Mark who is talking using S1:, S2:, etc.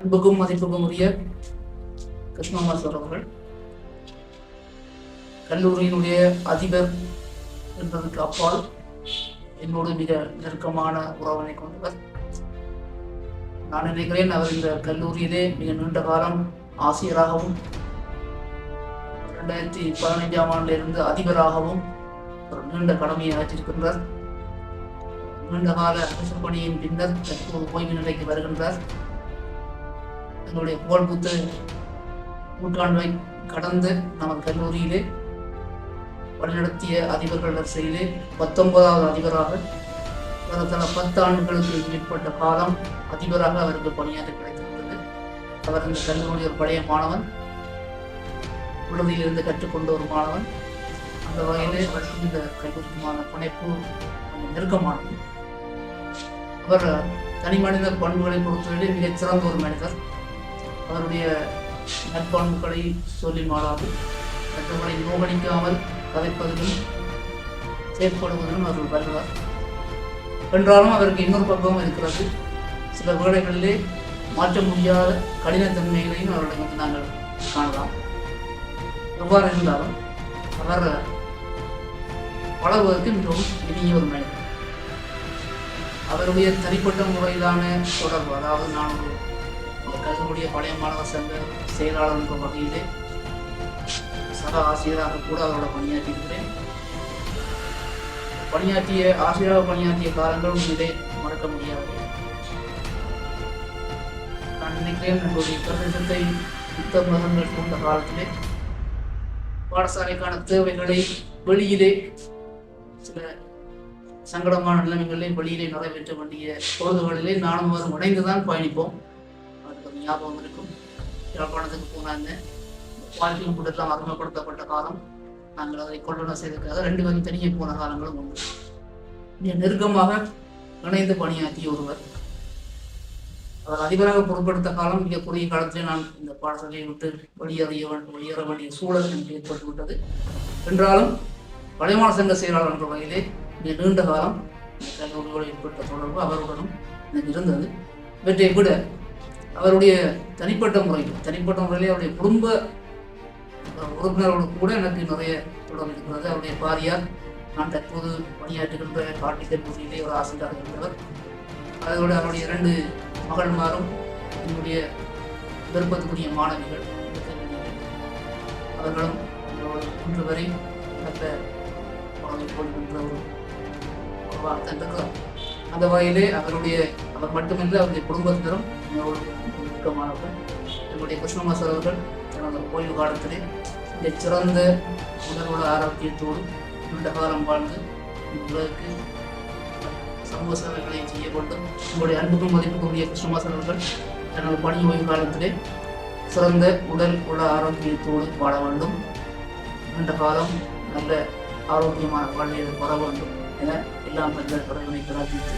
S1: அன்புக்கும் மதிப்புக்கும் உரிய கிருஷ்ணகுமார் சார் அவர்கள் கல்லூரியினுடைய அதிபர் என்பதற்கு அப்பால் என்னோடு மிக நெருக்கமான உறவினை கொண்டவர். நான் நினைக்கிறேன் அவர் இந்த கல்லூரியிலே மிக நீண்ட காலம் ஆசிரியராகவும் 2015ஆம் ஆண்டிலிருந்து அதிபராகவும் ஒரு நீண்ட கடமையை ஆற்றியிருக்கின்றார். நீண்ட கால அரசு பணியின் பின்னர் தற்போது ஓய்வு நிலைக்கு வருகின்றார். எங்களுடைய புகழ்பூத்த நூற்றாண்டை கடந்து நமது கல்லூரியிலே வழிநடத்திய அதிபர்கள் வரிசையிலே 19வது அதிபராக தன 10 ஆண்டுகளுக்கு மேற்பட்ட காலம் அதிபராக அவருக்கு பணியாற்ற கிடைத்திருந்தது. அவர் இந்த கல்லூரியில் ஒரு பழைய மாணவன், விடுதியிலிருந்து கற்றுக்கொண்ட ஒரு மாணவன். அந்த வகையிலே இந்த கல்லூரிக்குமான பிணைப்பு நெருக்கமானது. அவர் தனி மனித பண்புகளை பொறுத்தவரை மிகச் சிறந்த ஒரு மனிதர். அவருடைய நற்பண்புகளை சொல்லி மாறாது மற்றவர்களை நோகடிக்காமல் கதைப்பதிலும் செயற்படுவதிலும் அவர்கள் வருவார். என்றாலும் அவருக்கு இன்னொரு பக்கமும் இருக்கிறது. சில வேளைகளிலே மாற்ற முடியாத கடினத்தன்மைகளையும் அவர்களை வந்து நாங்கள் காணலாம். எவ்வாறு இருந்தாலும் அவர் பழகுவதற்கு மிகவும் இனிய ஒரு மனிதர். அவருடைய தனிப்பட்ட முறையிலான தொடர்பு, அதாவது நான் ஒரு கல்லூரிய பழைய மாணவர் சங்க செயலாளர் என்ற வகையிலே சக ஆசிரியராக கூட அவரோட பணியாற்றியிருக்கிறேன். ஆசிரியராக பணியாற்றிய காலங்களும் இதை மறக்க முடியாது. நான் நினைக்கிறேன் என்னுடைய பிரதேசத்தை புத்தகங்கள் போன்ற காலத்திலே பாடசாலைக்கான தேவைகளை வெளியிலே சில சங்கடமான நிலைமைகளிலே வெளியிலே நிறைவேற்ற வேண்டிய பொழுதுகளிலே நானும் அவரும் இணைந்துதான் பயணிப்போம். அதுக்கு ஞாபகம் இருக்கும். யாழ்ப்பாணத்துக்கு போனாங்க, வாழ்க்கையும் கூட்டெல்லாம் அறிமுகப்படுத்தப்பட்ட காலம், நாங்கள் அதை கொள்வன செய்ததுக்காக 2 பேரும் தனியே போன காலங்களும் உண்டு. மிக நெருக்கமாக இணைந்து பணியாற்றிய ஒருவர். அவர் அதிபராக பொருட்படுத்த காலம் மிக குறுகிய காலத்திலே நான் இந்த பாடசாலையை விட்டு வெளியேற வேண்டிய சூழல் எனக்கு ஏற்பட்டுவிட்டது. என்றாலும் பழையமான சங்க செயலாளர் என்ற வகையிலே மிக நீண்ட காலம் இந்த கல்லூரியோடு ஏற்பட்ட தொடர்பு அவருடனும் எனக்கு இருந்தது. இவற்றை விட அவருடைய தனிப்பட்ட முறையிலே அவருடைய குடும்ப உறுப்பினரோடு கூட எனக்கு நிறைய தொடர்பு இருக்கிறது. அவருடைய பாரியார் நான் தற்போது பணியாற்றுகின்ற காட்டி கல்லூரியிலே ஒரு ஆசிரியராக இருந்தவர். அதோடு அவருடைய 2 மகள்மாரும் என்னுடைய விருப்பத்துக்குரிய மாணவிகள். அவர்களும் இன்று வரை நல்ல பணம் போடுகின்ற ஒரு வார்த்தை. அந்த வகையிலே அவர் மட்டுமின்றி அவருடைய குடும்பத்தினரும் முக்கியமானவர்கள். என்னுடைய கிருஷ்ணகுமார் சார் அவர்கள் தனது ஓய்வு காலத்திலே இந்த சிறந்த உடல்நல ஆரோக்கியத்தோடு நீண்ட காலம் வாழ்ந்து உலகுக்கு சமூக சேவைகளை செய்ய வேண்டும். உங்களுடைய அன்புக்கும் மதிப்புக்குரிய கிருஷ்ணகுமார் சார் அவர்கள் தனது பணி ஓய்வு காலத்திலே சிறந்த உடல் ஆரோக்கியத்தோடு வாழ வேண்டும். நீண்ட காலம் நல்ல ஆரோக்கியமான வாழ்க்கையை வர வேண்டும் என எல்லாம் நல்ல கடவுளை பிரார்த்தித்து